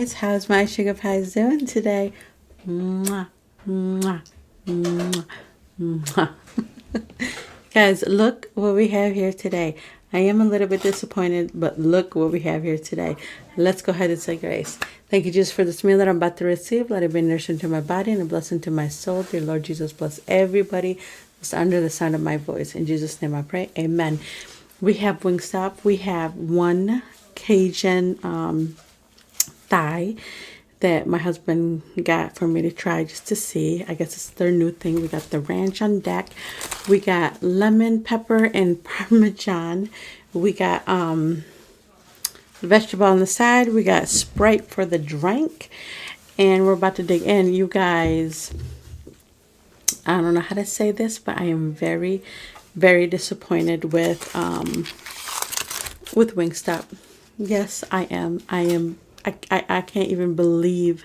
guys, how's my Suga Pies doing today? Mwah, mwah, mwah, mwah. Guys, look what we have here today. I am a little bit disappointed, but look what we have here today. Let's go ahead and say grace. Thank you, Jesus, for this meal that I'm about to receive. Let it be nourishing to my body and a blessing to my soul. Dear Lord Jesus, bless everybody that's under the sound of my voice. In Jesus' name I pray. Amen. We have Wingstop. We have one Cajun thigh that my husband got for me to try just to see. I guess it's their new thing. We got the ranch on deck. We got lemon, pepper, and parmesan. We got vegetable on the side. We got Sprite for the drink. And we're about to dig in. You guys, I don't know how to say this, but I am very, very disappointed with Wingstop. Yes, I am. I can't even believe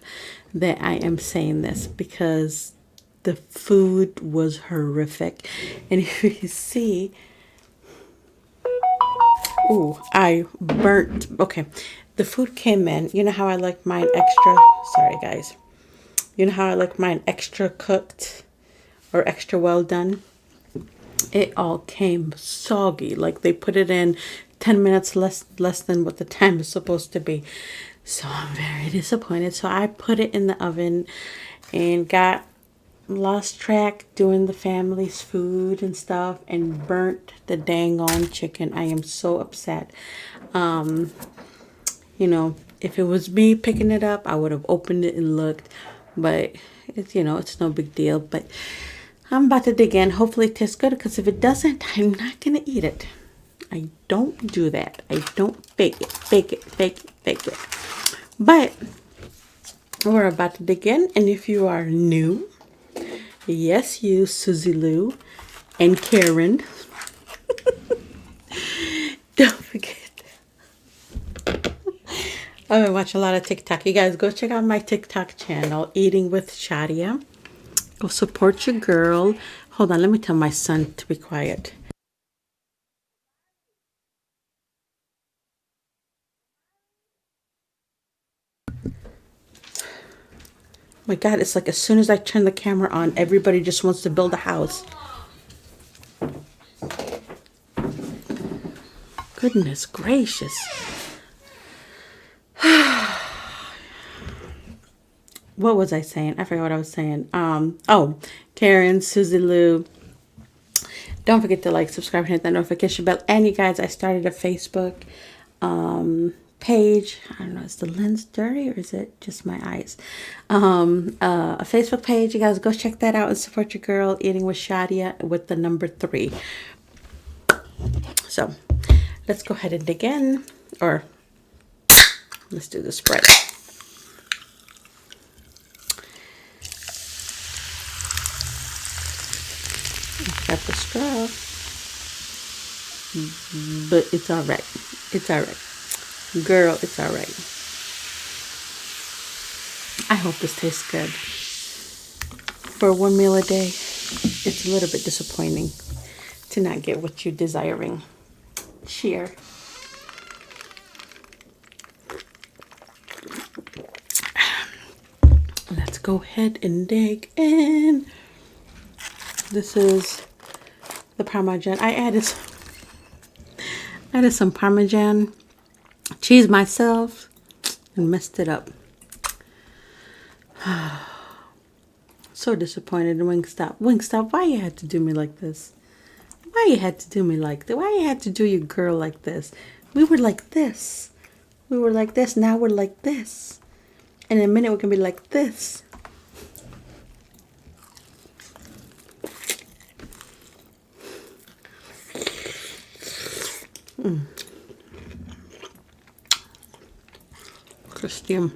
that I am saying this because the food was horrific. And if you see, oh, I burnt. Okay, the food came in. You know how I like mine extra. Sorry, guys. You know how I like mine extra cooked or extra well done? It all came soggy. Like they put it in 10 minutes less than what the time is supposed to be. So I'm very disappointed. So I put it in the oven and got lost track doing the family's food and stuff and burnt the dang on chicken. I am so upset. You know, if it was me picking it up, I would have opened it and looked, but it's, you know, it's no big deal. But I'm about to dig in. Hopefully it tastes good, because if it doesn't, I'm not going to eat it. I don't do that. I don't bake it. But we're about to dig in. And if you are new, yes, you, Susie Lou and Karen, don't forget. I've been watching a lot of TikTok. You guys go check out my TikTok channel, Eating with Shadia. Go support your girl. Hold on, let me tell my son to be quiet. My God, it's like as soon as I turn the camera on, everybody just wants to build a house. Goodness gracious. What was I saying? I forgot what I was saying. Oh, Karen, Susie Lou. Don't forget to like, subscribe, and hit that notification bell. And you guys, I started a Facebook page. I don't know, is the lens dirty or is it just my eyes? A Facebook page. You guys go check that out and support your girl, Eating with Shadia, with the number 3. So let's go ahead and dig in, or let's do the Sprite. Got the straw, but it's all right. It's all right, girl. It's all right. I hope this tastes good. For one meal a day, it's a little bit disappointing to not get what you're desiring. Cheer. Let's go ahead and dig in. This is the Parmesan. I added some Parmesan cheese myself and messed it up. So disappointed in Wingstop. Wingstop, why you had to do me like this? Why you had to do me like that? Why you had to do your girl like this? We were like this. We were like this. Now we're like this. And in a minute we're going to be like this. Christian.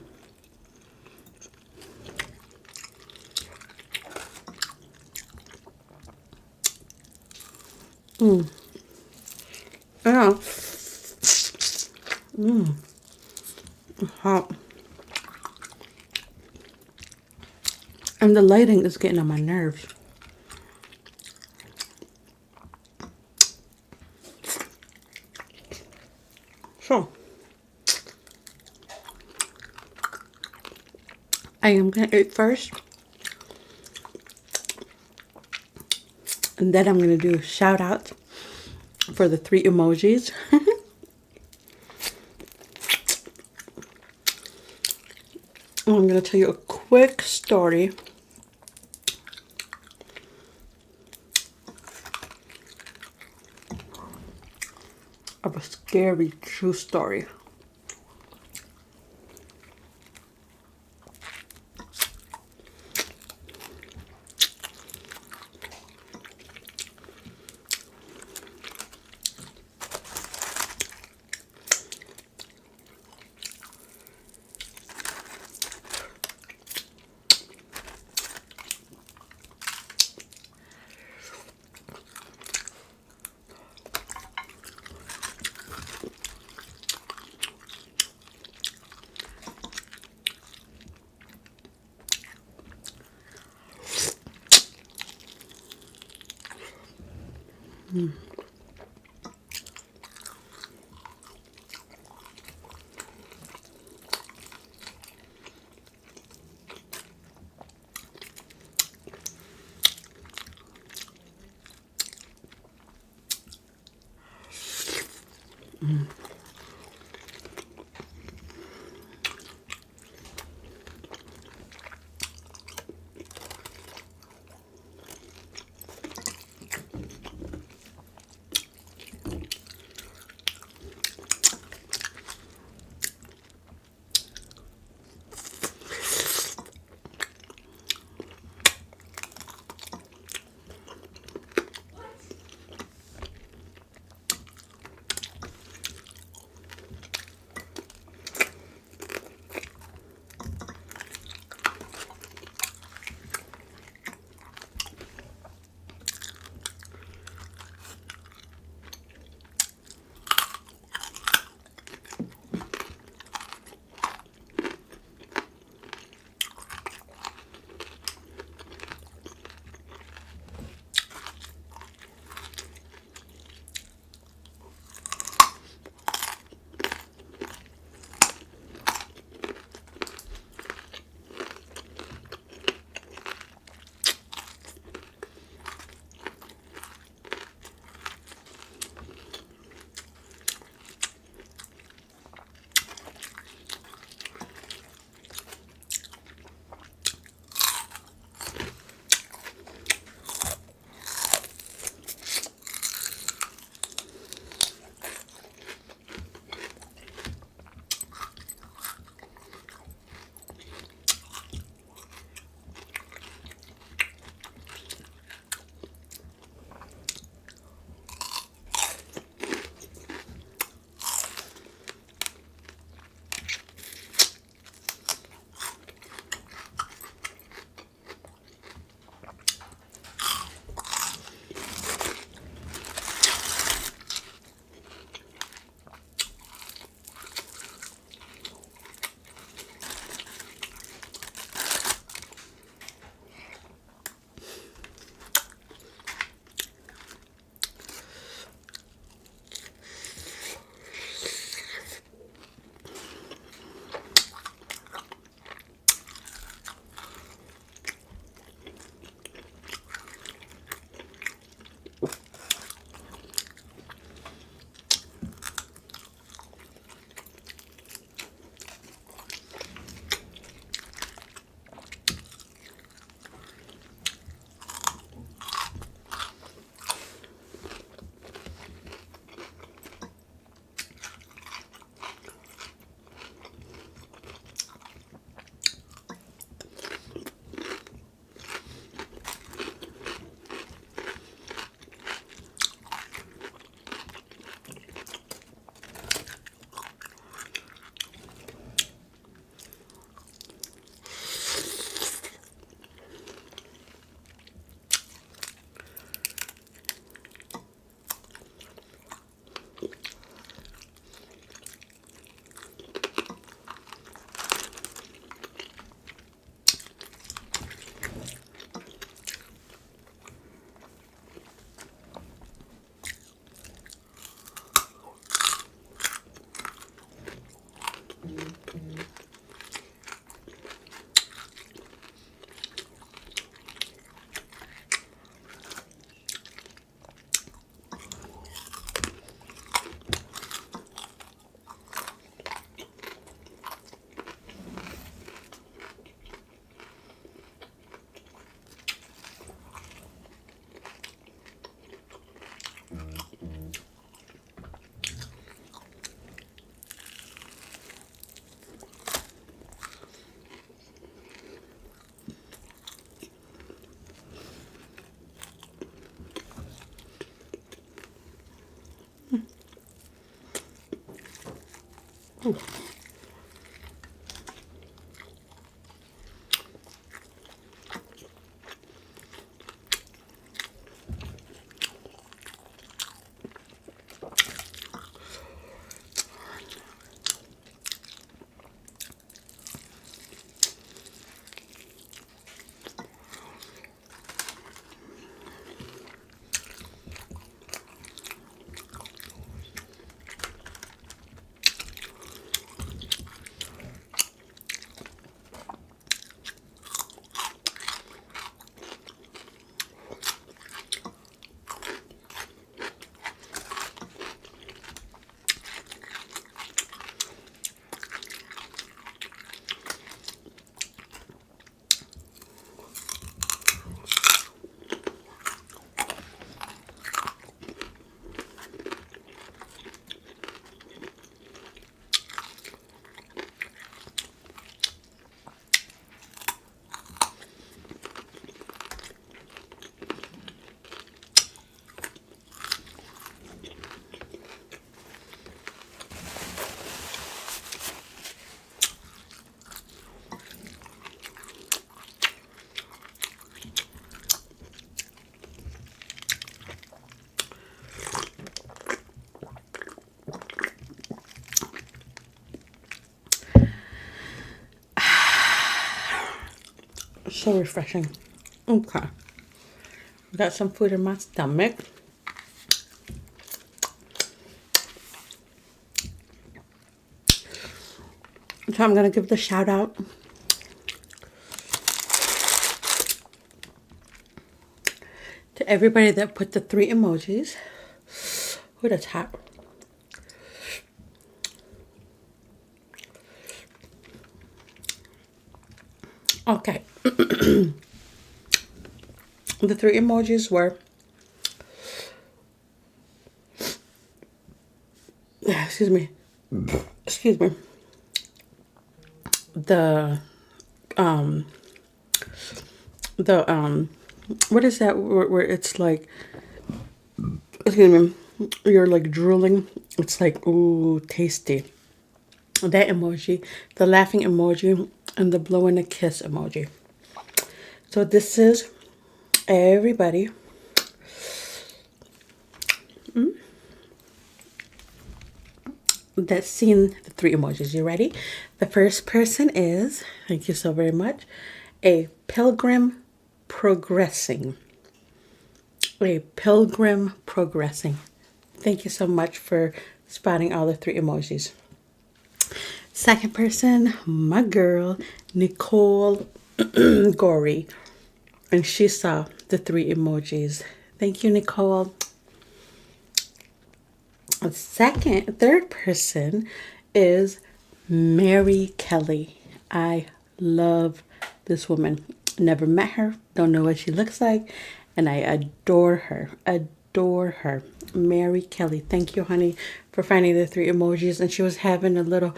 Yeah. Hot. And the lighting is getting on my nerves. So, I am gonna eat first, and then I'm gonna do a shout out for the 3 emojis. I'm gonna tell you a quick story of a scary true story. So refreshing. Okay. Got some food in my stomach. So I'm going to give the shout out to everybody that put the 3 emojis. Who that's hot. Okay. The 3 emojis were, excuse me, the what is that where it's like, excuse me, you're like drooling, it's like, ooh, tasty. That emoji, the laughing emoji, and the blowing a kiss emoji. So this is everybody that's seen the 3 emojis. You ready? The first person is, thank you so very much, a pilgrim progressing. A pilgrim progressing. Thank you so much for spotting all the 3 emojis. Second person, my girl, Nicole Gory. And she saw the 3 emojis. Thank you, Nicole. Third person is Mary Kelly. I love this woman. Never met her, don't know what she looks like, and I adore her. Adore her. Mary Kelly. Thank you, honey, for finding the 3 emojis. And she was having a little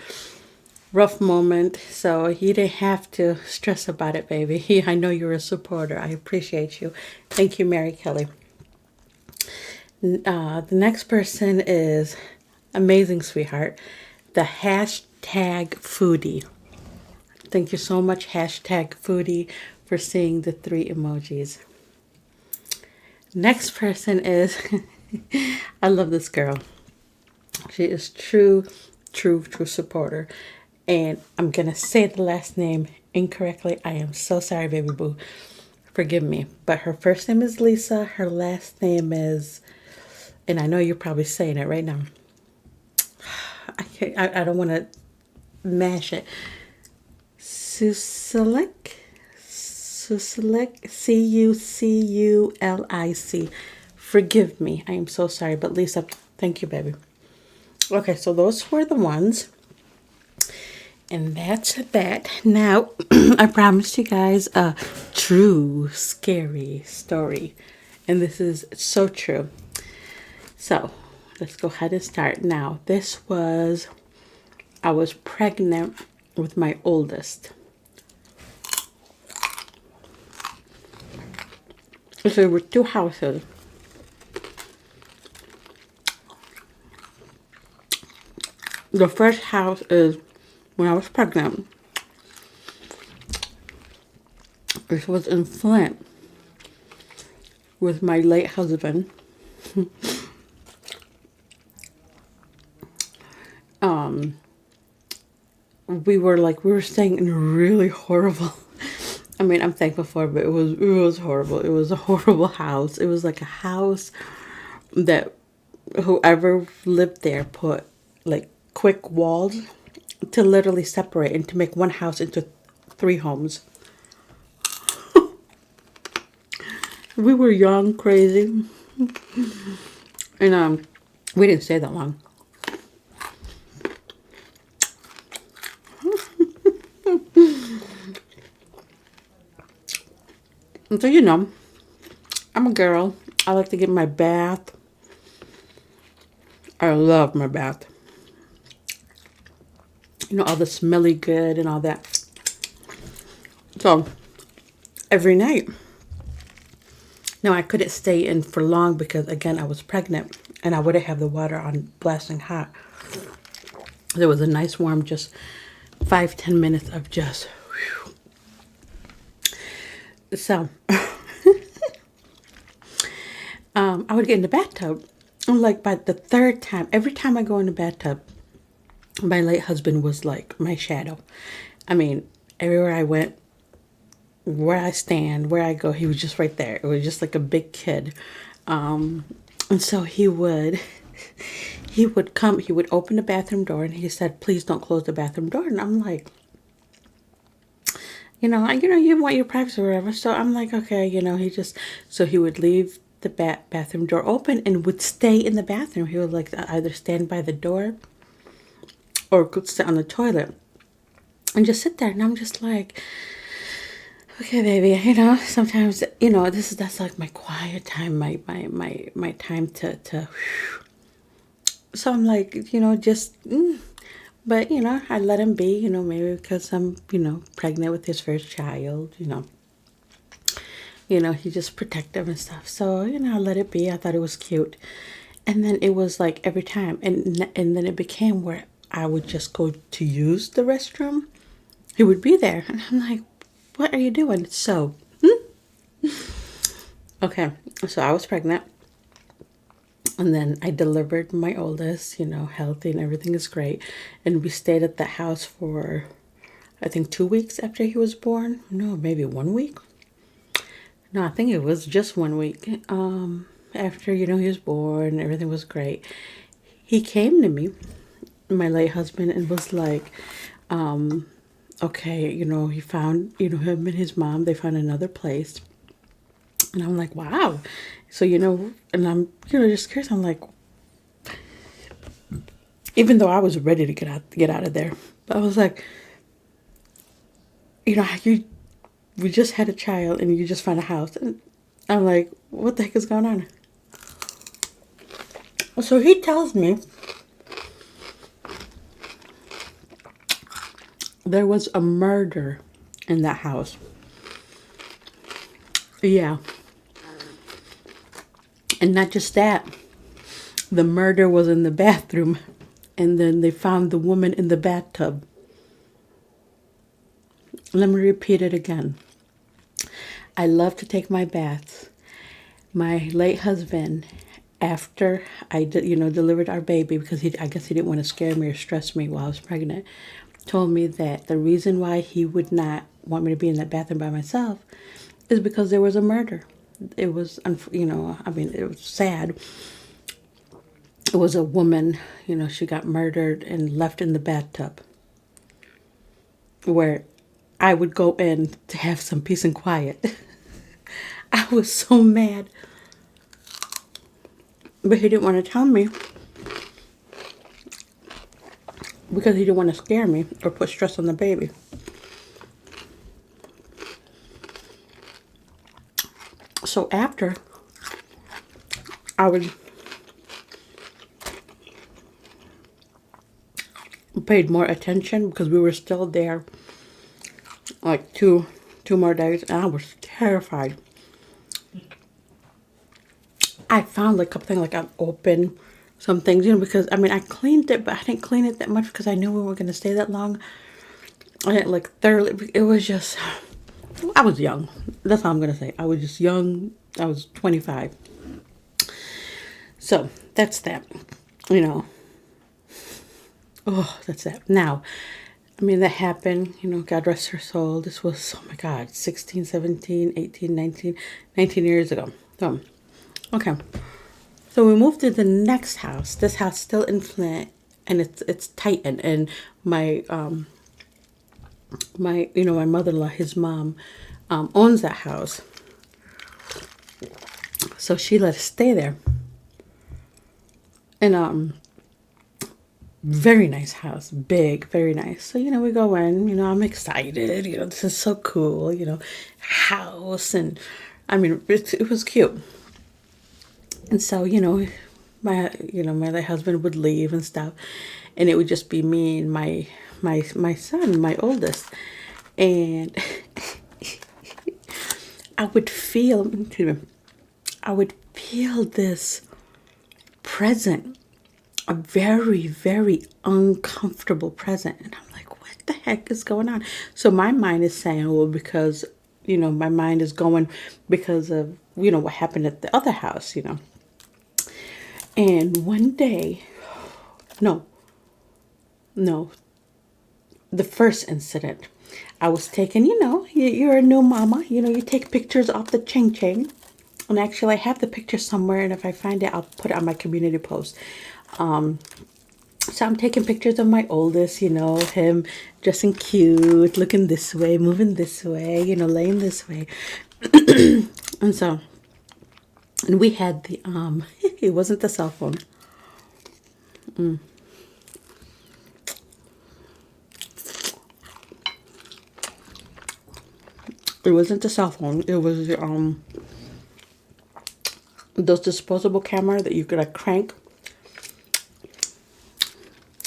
rough moment, so you didn't have to stress about it, baby. I know you're a supporter. I appreciate you. Thank you, Mary Kelly. The next person is amazing sweetheart, the hashtag foodie. Thank you so much, hashtag foodie, for seeing the 3 emojis. Next person is I love this girl. She is true supporter. And I'm gonna say the last name incorrectly. I am so sorry, baby boo. Forgive me. But her first name is Lisa. Her last name is, and I know you're probably saying it right now. I don't want to mash it. Susulic, Cuculic. Forgive me. I am so sorry. But Lisa, thank you, baby. Okay, so those were the ones. And that's that. Now, I promised you guys a true scary story. And this is so true. So, let's go ahead and start. Now, I was pregnant with my oldest. So there were 2 houses. The first house is when I was pregnant. This was in Flint with my late husband. We were staying in a really horrible. I mean, I'm thankful for it, but it was horrible. It was a horrible house. It was like a house that whoever lived there put like quick walls to literally separate and to make one house into 3 homes. We were young, crazy, and we didn't stay that long. And so, I'm a girl. I like to get my bath. I love my bath. All the smelly good and all that. So, every night. Now, I couldn't stay in for long because, again, I was pregnant. And I wouldn't have the water on blasting hot. There was a nice warm, just 5-10 minutes of just... Whew. So, I would get in the bathtub. And like by the 3rd time, every time I go in the bathtub, my late husband was like my shadow. I mean, everywhere I went, where I stand, where I go, he was just right there. It was just like a big kid. And so he would come, he would open the bathroom door and he said, please don't close the bathroom door. And I'm like, you want your privacy or whatever. So I'm like, okay, so he would leave the bathroom door open and would stay in the bathroom. He would like either stand by the door or could sit on the toilet and just sit there. And I'm just like, okay, baby, sometimes, that's like my quiet time, my time to whew. So I'm like, but, I let him be, maybe because I'm, pregnant with his first child, he's just protective and stuff. So, I let it be. I thought it was cute. And then it was like every time. And then it became where I would just go to use the restroom. He would be there. And I'm like, what are you doing? So, okay. So I was pregnant. And then I delivered my oldest, healthy and everything is great. And we stayed at the house for, I think, 2 weeks after he was born. No, maybe 1 week. No, I think it was just 1 week. After, he was born and everything was great. He came to me, my late husband, and was like, okay, he found, him and his mom, they found another place. And I'm like, wow. So, and I'm, just curious. I'm like, even though I was ready to get out of there, but I was like, we just had a child and you just found a house. And I'm like, what the heck is going on? So he tells me there was a murder in that house. Yeah. And not just that, the murder was in the bathroom, and then they found the woman in the bathtub. Let me repeat it again. I love to take my baths. My late husband, after I delivered our baby, because I guess he didn't want to scare me or stress me while I was pregnant, told me that the reason why he would not want me to be in that bathroom by myself is because there was a murder. It was, it was sad. It was a woman, she got murdered and left in the bathtub where I would go in to have some peace and quiet. I was so mad. But he didn't want to tell me because he didn't want to scare me or put stress on the baby. So after, I would paid more attention because we were still there like two more days, and I was terrified. I found like a couple things, like an open some things, you know, because I mean, I cleaned it, but I didn't clean it that much because I knew we were going to stay that long. I didn't like thoroughly. It was just, I was young. That's all I'm going to say. I was just young. I was 25. So that's that, you know. Oh, that's that. Now, I mean, that happened, you know, God rest her soul. This was, oh my God, 16, 17, 18, 19, 19 years ago. So, okay. So we moved to the next house. This house still in Flint, and it's Titan. And my you know, my mother-in-law, his mom, owns that house. So she let us stay there. And very nice house, big, very nice. So, you know, we go in, you know, I'm excited, you know, this is so cool, you know, house. And I mean, it was cute. And so, you know, my late husband would leave and stuff, and it would just be me and my son, my oldest. And I would feel, I would feel this present, a very, very uncomfortable present. And I'm like, what the heck is going on? So my mind is saying, well, because, you know, my mind is going because of, you know, what happened at the other house, you know. And one day, no, the first incident, I was taking, you know, you're a new mama, you know, you take pictures off the ching ching. And actually, I have the picture somewhere, and if I find it, I'll put it on my community post. So I'm taking pictures of my oldest, you know, him dressing cute, looking this way, moving this way, you know, laying this way. And so, and we had the, it wasn't the cell phone. It wasn't the cell phone. It was, those disposable camera that you could like crank.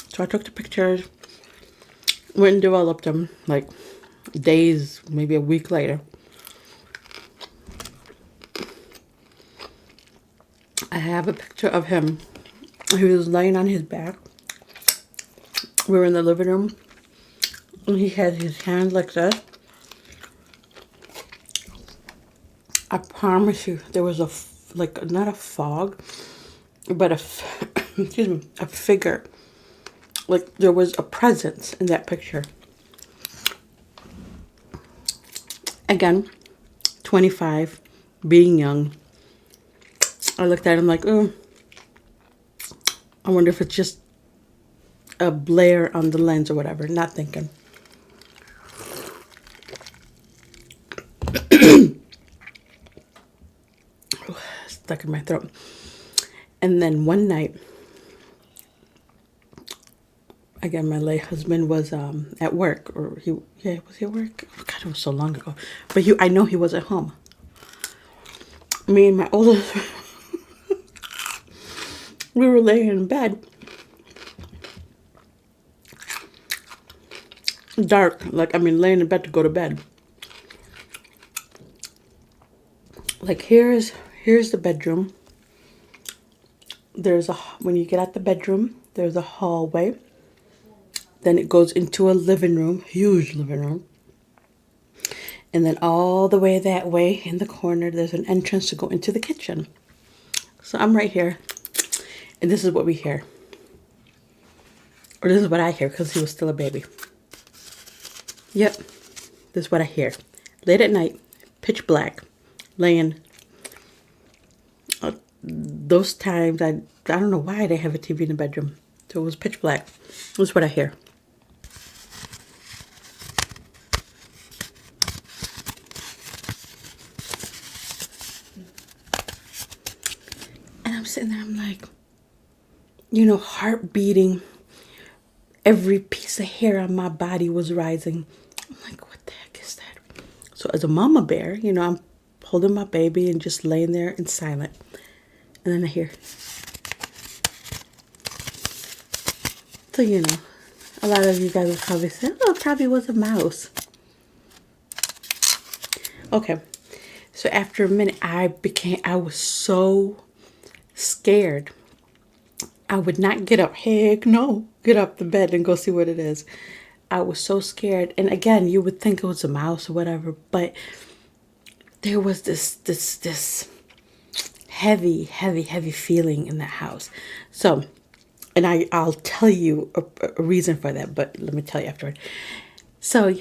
So I took the pictures, went and developed them like days, maybe a week later. I have a picture of him. He was laying on his back. We were in the living room, and he had his hand like this. I promise you, there was like not a fog, but excuse me, a figure. Like there was a presence in that picture. Again, 25, being young. I looked at him like, oh, I wonder if it's just a blare on the lens or whatever. Not thinking. Stuck in my throat. And then one night, again, my late husband was at work, or was he at work? Oh, God, it was so long ago. But I know he was at home. Me and my oldest, we were laying in bed. Dark, like, I mean, laying in bed to go to bed. Like, here's the bedroom. When you get out the bedroom, there's a hallway. Then it goes into a living room, huge living room. And then all the way that way in the corner, there's an entrance to go into the kitchen. So I'm right here. And this is what we hear. Or this is what I hear, because he was still a baby. Yep. This is what I hear. Late at night, pitch black, laying. Those times, I don't know why they have a TV in the bedroom. So it was pitch black. That's what I hear. And I'm sitting there, I'm like, you know, heart beating. Every piece of hair on my body was rising. I'm like, what the heck is that? So as a mama bear, you know, I'm holding my baby and just laying there in silent. And then I hear. So, you know, a lot of you guys will probably say, oh, probably was a mouse. Okay. So after a minute, I was so scared. I would not get up. Heck no. Get up the bed and go see what it is. I was so scared. And again, you would think it was a mouse or whatever, but there was this heavy, heavy, heavy feeling in that house. So, and I'll tell you a reason for that, but let me tell you afterward. So,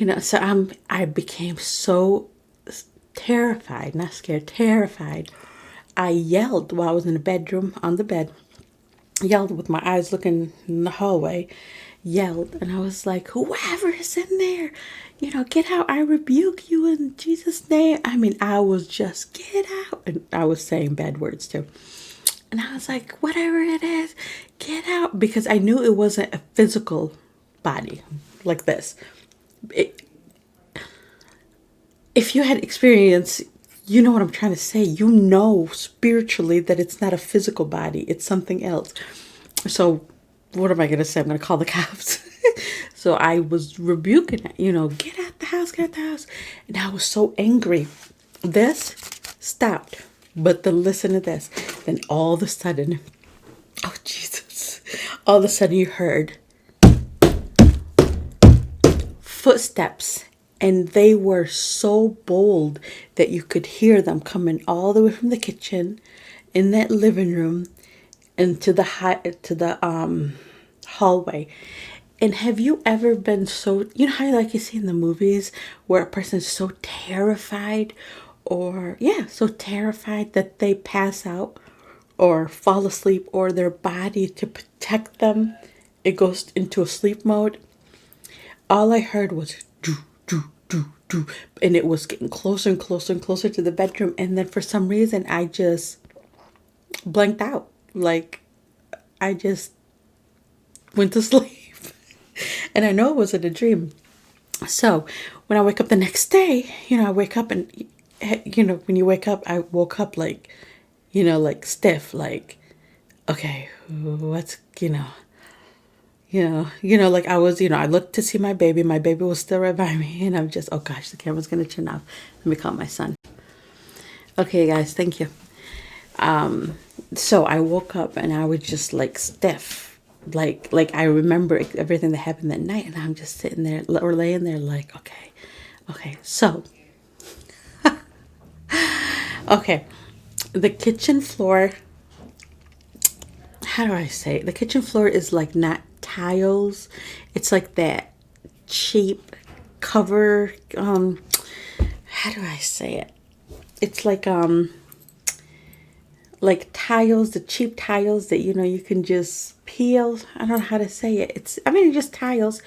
I became so terrified, not scared, terrified. I yelled while I was in the bedroom, on the bed, yelled with my eyes looking in the hallway, yelled, and I was like, whoever is in there, get out. I rebuke you in Jesus' name. I mean, I was just, get out. And I was saying bad words too. And I was like, whatever it is, get out. Because I knew it wasn't a physical body like this. If you had experience, you know what I'm trying to say. You know spiritually that it's not a physical body. It's something else. So what am I going to say? I'm going to call the cops. So I was rebuking it, get out the house, get out the house. And I was so angry. This stopped. But then listen to this. Then all of a sudden, oh Jesus, all of a sudden you heard footsteps. And they were so bold that you could hear them coming all the way from the kitchen, in that living room, into the hallway. And have you ever been so, how you see in the movies where a person's so terrified, so terrified that they pass out or fall asleep, or their body, to protect them, it goes into a sleep mode? All I heard was do, do, and it was getting closer and closer and closer to the bedroom. And then for some reason, I just blanked out. Like, I just went to sleep. And I know it wasn't a dream. So when I wake up the next day, I wake up and, when you wake up, I woke up like, like stiff, like, okay, what's, like I was, I looked to see my baby. My baby was still right by me. And I'm just, oh gosh, the camera's going to turn off. Let me call my son. Okay, guys, thank you. So I woke up and I was just like stiff. Like I remember everything that happened that night. And I'm just sitting there or laying there like, okay. So, okay. The kitchen floor, how do I say it? The kitchen floor is like not tiles. It's like that cheap cover. How do I say it? It's like tiles, the cheap tiles that you can just peel. I don't know how to say it. It's just tiles,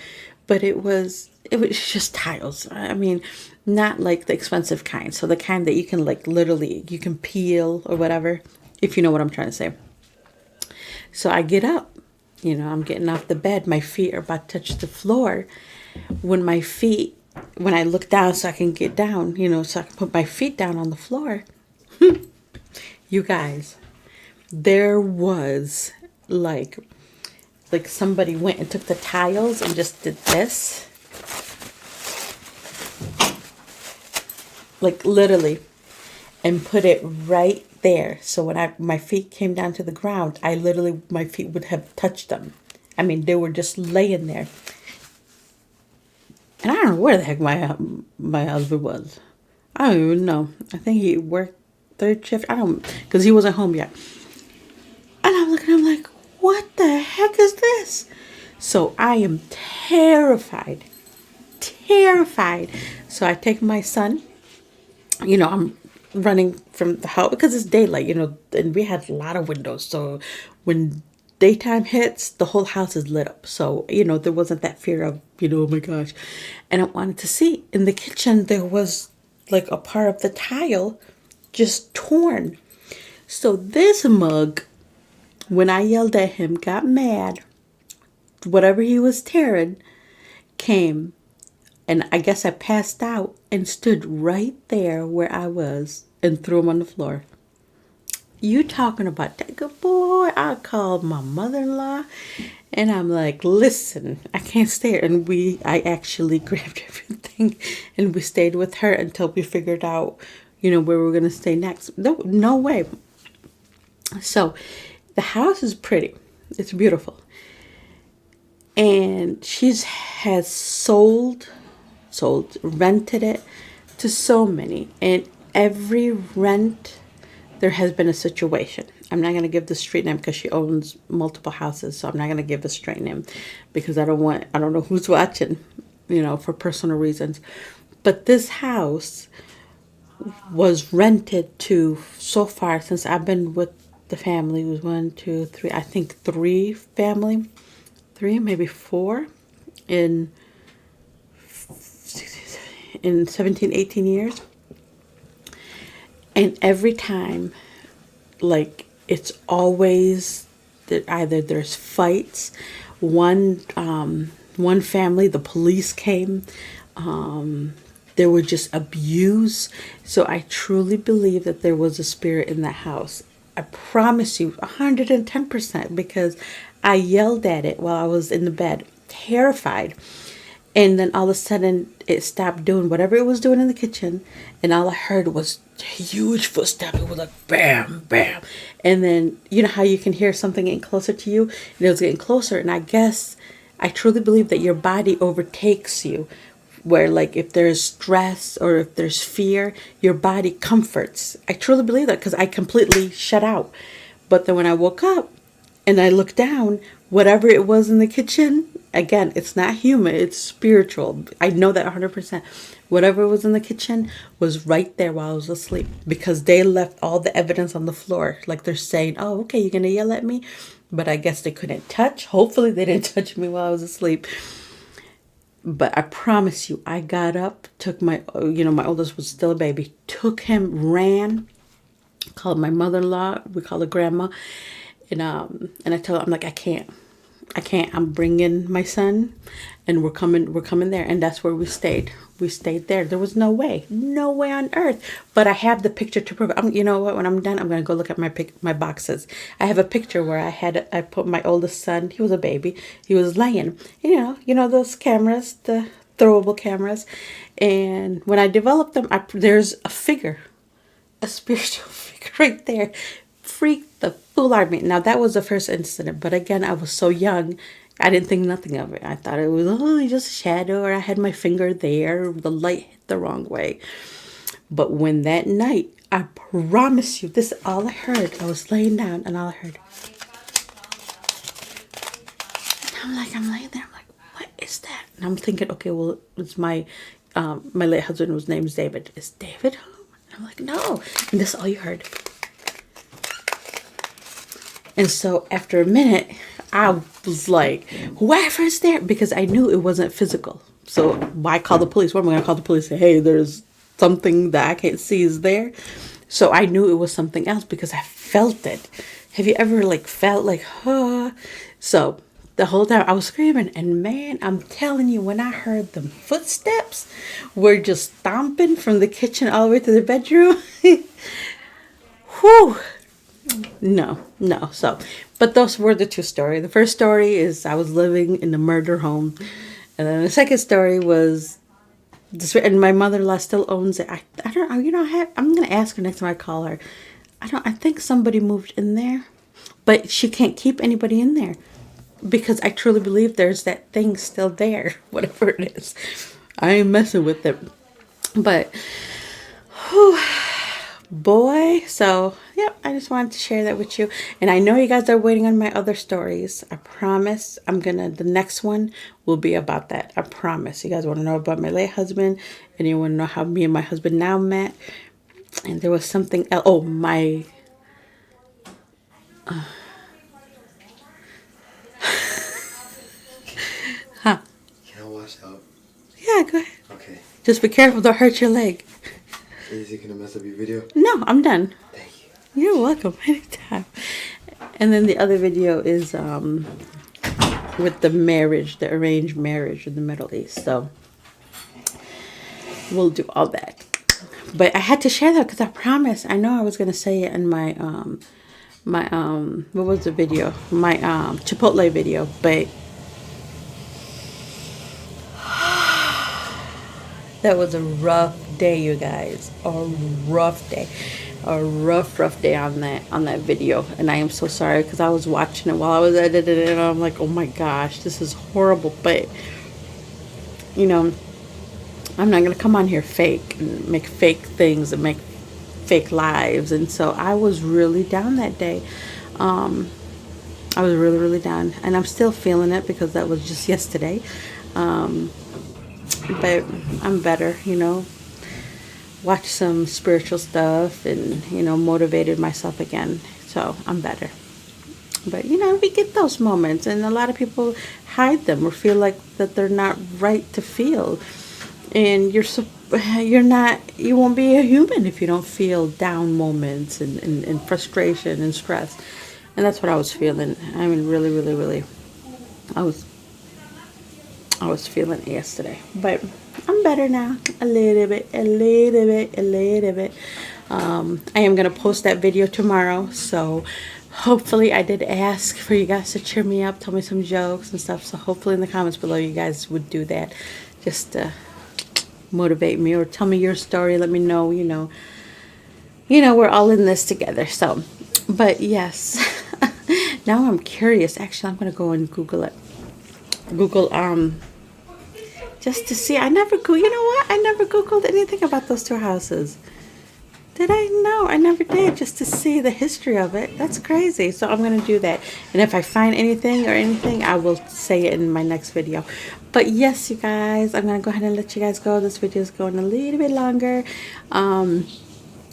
but it was just tiles. I mean, not like the expensive kind. So the kind that you can literally you can peel or whatever, if you know what I'm trying to say. So I get up. I'm getting off the bed. My feet are about to touch the floor. When I look down so I can get down, so I can put my feet down on the floor. You guys, there was like somebody went and took the tiles and just did this. Like literally. And put it right there. So when my feet came down to the ground, my feet would have touched them. I mean, they were just laying there. And I don't know where the heck my husband was. I don't even know. I think he worked third shift. Because he wasn't home yet. And I'm looking, I'm like, what the heck is this? So I am terrified. So I take my son. I'm running from the house because it's daylight, and we had a lot of windows. So when daytime hits, the whole house is lit up. So, there wasn't that fear of, oh my gosh. And I wanted to see in the kitchen, there was like a part of the tile just torn. So this mug, when I yelled at him, got mad, whatever he was tearing, came. And I guess I passed out and stood right there where I was and threw him on the floor. You talking about that good boy? I called my mother-in-law and I'm like, listen, I can't stay here. And I actually grabbed everything and we stayed with her until we figured out, where we were going to stay next. No way. So the house is pretty. It's beautiful. And she's has rented it to so many. And every rent, there has been a situation. I'm not going to give the street name because she owns multiple houses. So I'm not going to give the street name because I don't know who's watching, for personal reasons. But this house was rented to, so far since I've been with the family, it was 1, 2, 3, I think three, maybe four in 17, 18 years. And every time, like, it's always that either there's fights. One family, the police came. There was just abuse. So I truly believe that there was a spirit in that house. I promise you, 110%, because I yelled at it while I was in the bed, terrified. And then all of a sudden, it stopped doing whatever it was doing in the kitchen. And all I heard was a huge footstep. It was like, bam, bam. And then, you know how you can hear something getting closer to you? And it was getting closer. And I truly believe that your body overtakes you. Where, like, if there's stress or if there's fear, your body comforts. I truly believe that because I completely shut out. But then when I woke up and I looked down, whatever it was in the kitchen, again, it's not human, it's spiritual. I know that 100%. Whatever was in the kitchen was right there while I was asleep because they left all the evidence on the floor. Like they're saying, oh, okay, you're going to yell at me? But I guess they couldn't touch. Hopefully they didn't touch me while I was asleep. But I promise you, I got up, took my oldest was still a baby, took him, ran, called my mother-in-law, we call her grandma, and I told her, I'm like, I can't, I'm bringing my son, and we're coming there, and that's where we stayed. We stayed there. There was no way on earth. But I have the picture to prove it. You know what? When I'm done, I'm gonna go look at my boxes. I have a picture where I put my oldest son. He was a baby. He was laying. You know those cameras, the throwable cameras. And when I developed them, there's a figure, a spiritual figure right there. Freaked the fool out of me. Now that was the first incident, but again, I was so young. I didn't think nothing of it. I thought it was just a shadow, or I had my finger there. The light hit the wrong way. But when that night, I promise you, this is all I heard. I was laying down, and all I heard. I'm laying there. I'm like, what is that? And I'm thinking, okay, well, it's my late husband was named David. Is David home? And I'm like, no. And this is all you heard. And so after a minute, I was like, whoever's there, because I knew it wasn't physical. So why call the police? What am I going to call the police? Say, hey, there's something that I can't see is there. So I knew it was something else because I felt it. Have you ever felt like, huh? So the whole time I was screaming, and man, I'm telling you, when I heard them footsteps were just stomping from the kitchen all the way to the bedroom. Whew. No. So, but those were the two stories. The first story is I was living in a murder home. And then the second story was this, and my mother-in-law still owns it. I don't know, I'm going to ask her next time I call her. I think somebody moved in there, but she can't keep anybody in there because I truly believe there's that thing still there, whatever it is. I ain't messing with it. But, whew, boy, so yep, I just wanted to share that with you. And I know you guys are waiting on my other stories. I promise the next one will be about that. I promise. You guys want to know about my late husband, and you want to know how me and my husband now met. And there was something else. Oh, my huh. Can I wash out? Yeah, go ahead. Okay. Just be careful, don't hurt your leg. Is it gonna mess up your video? No, I'm done. Thank you. You're welcome. Anytime. And then the other video is with the arranged marriage in the Middle East. So we'll do all that. But I had to share that because I promised. I know I was gonna say it in my what was the video? My Chipotle video, but that was a rough day, you guys. A rough day. a rough day on that video, and I am so sorry because I was watching it while I was editing it, and I'm like, oh my gosh, this is horrible. But you know, I'm not gonna come on here fake and make fake things and make fake lives. And so I was really down that day. I was really down, and I'm still feeling it because that was just yesterday. But I'm better, watched some spiritual stuff and, motivated myself again. So I'm better. But, we get those moments, and a lot of people hide them or feel like that they're not right to feel. And you won't be a human if you don't feel down moments and frustration and stress. And that's what I was feeling. I mean, really, I was feeling it yesterday. But I'm better now. A little bit. I am going to post that video tomorrow. So hopefully I did ask for you guys to cheer me up, tell me some jokes and stuff. So hopefully in the comments below you guys would do that. Just to motivate me or tell me your story. Let me know, we're all in this together. So, but yes, now I'm curious. Actually, I'm going to go and Google it. Just to see. I never Googled anything about those two houses. Did I? No, I never did, just to see the history of it. That's crazy. So I'm going to do that. And if I find anything, I will say it in my next video. But yes, you guys, I'm going to go ahead and let you guys go. This video is going a little bit longer. I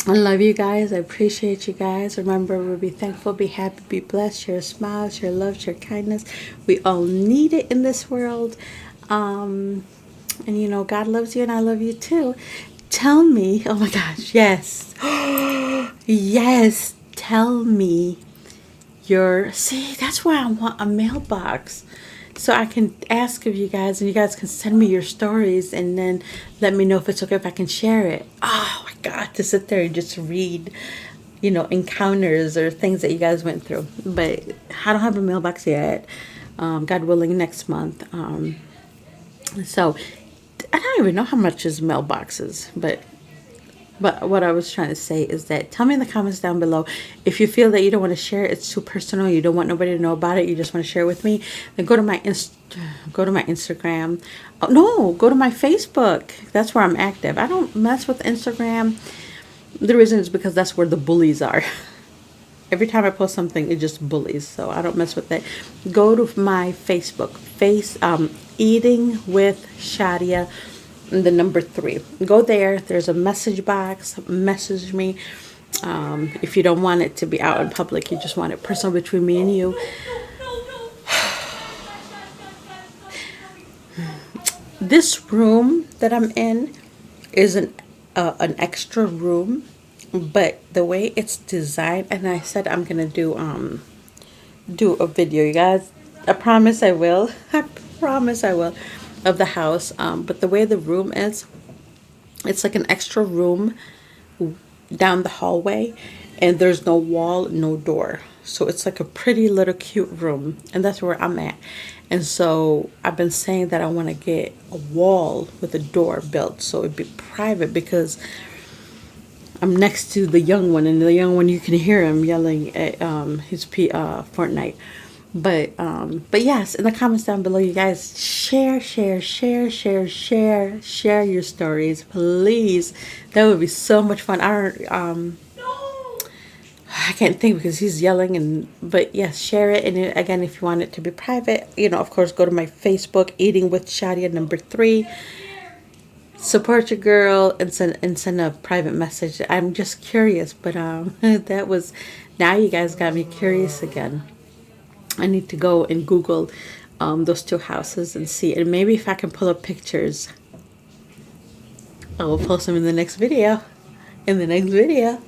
love you guys. I appreciate you guys. Remember, we'll be thankful, be happy, be blessed, share smiles, share love, share kindness. We all need it in this world. And God loves you and I love you too. Tell me, oh my gosh, yes. Yes, tell me see, that's why I want a mailbox. So I can ask of you guys, and you guys can send me your stories, and then let me know if it's okay if I can share it. Oh my God, to sit there and just read, encounters or things that you guys went through. But I don't have a mailbox yet. God willing, next month. So I don't even know how much is mailboxes, but what I was trying to say is that tell me in the comments down below if you feel that you don't want to share it, it's too personal, you don't want nobody to know about it, you just want to share with me, then go to my Instagram. Oh, no, go to my Facebook. That's where I'm active. I don't mess with Instagram. The reason is because that's where the bullies are. Every time I post something, it just bullies, so I don't mess with it. Go to my Facebook, Eating with Shadia, the number 3. Go there. There's a message box. Message me. If you don't want it to be out in public, you just want it personal between me and you. This room that I'm in is an extra room, but the way it's designed, and I said I'm gonna do a video, you guys. I promise I will. I promise I will, of the house. But the way the room is, it's like an extra room down the hallway, and there's no wall, no door. So it's like a pretty little cute room, and that's where I'm at. And so I've been saying that I want to get a wall with a door built so it'd be private, because I'm next to the young one, and the young one, you can hear him yelling at his Fortnite. But yes, in the comments down below, you guys share your stories, please. That would be so much fun. I can't think because he's yelling, but yes, share it. And again, if you want it to be private, of course, go to my Facebook, Eating with Shadia, number 3. Support your girl and send a private message. I'm just curious, but that was, now you guys got me curious again. I need to go and Google those two houses and see, and maybe if I can pull up pictures, I will post them in the next video. In the next video.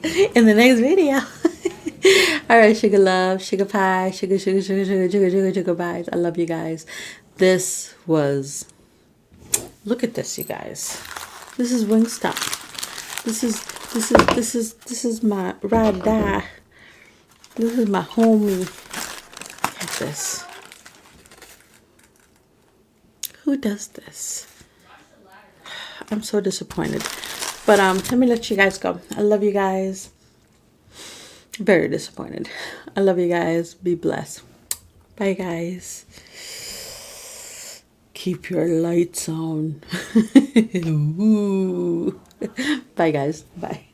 All right, sugar love, sugar pie, sugar pies. I love you guys. This was, look at this, you guys. This is Wingstop. This is my ride or die. This is my homie. Look at this. Who does this? I'm so disappointed. But let me let you guys go. I love you guys. Very disappointed. I love you guys. Be blessed. Bye, guys. Keep your lights on. Ooh. Bye, guys. Bye.